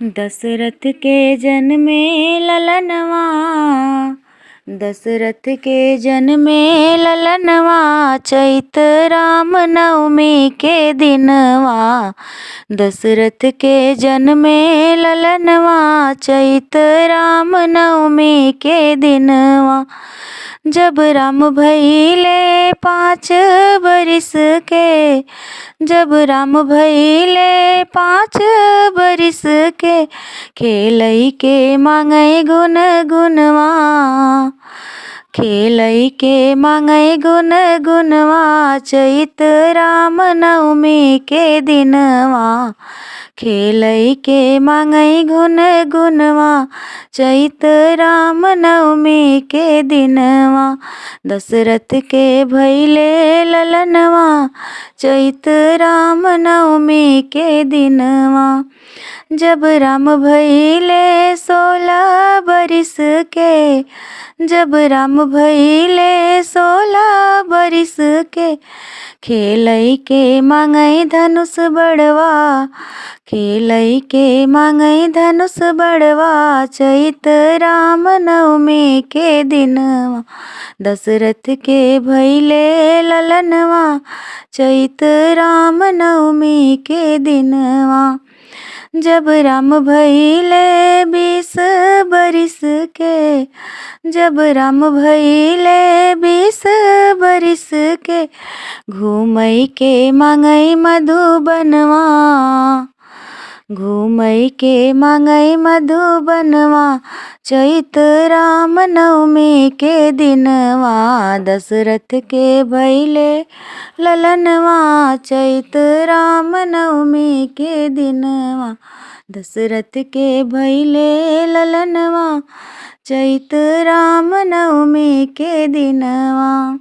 दशरथ के जन्मे ललनवा, दशरथ के जन्मे ललनवा, चैत राम नवमी के दिनवा। दशरथ के जन्मे ललनवा, चैत राम नवमी के दिनवा। जब राम भइले 5 बरिस के, जब राम भइले 5 बरिस के, खेलई के मांगै गुन गुनवा, खेलई के मांगै गुन गुनवा, चैत राम नवमी के दिनवा। खेलई के मांगै गुन गुनवा, चैत राम नवमी के दिनवा। दशरथ के भइले ललनवा, चैत राम नवमी के दिनवा। जब राम भइले 16 बरिस के, जब राम भइले 16 बरिस के, खेलई के मांगै धनुष बड़वा, खेलई के मांगै धनुष बड़वा, चैत राम नवमी के दिनवा। दशरथ के भइले ललनवा, चैत राम नवमी के दिनवा। जब राम भइले 20 बरिस के, जब राम भइले 20 बरिस के, घूमई के मांगै मधुबनवा, घूमई के मांगै मधुबनवा, चैत राम नवमी के दिनवा। दशरथ के भइले ललनवा, चैत राम नवमी के दिनवा। दशरथ के भइले ललनवा, चैत राम नवमी के दिनवा।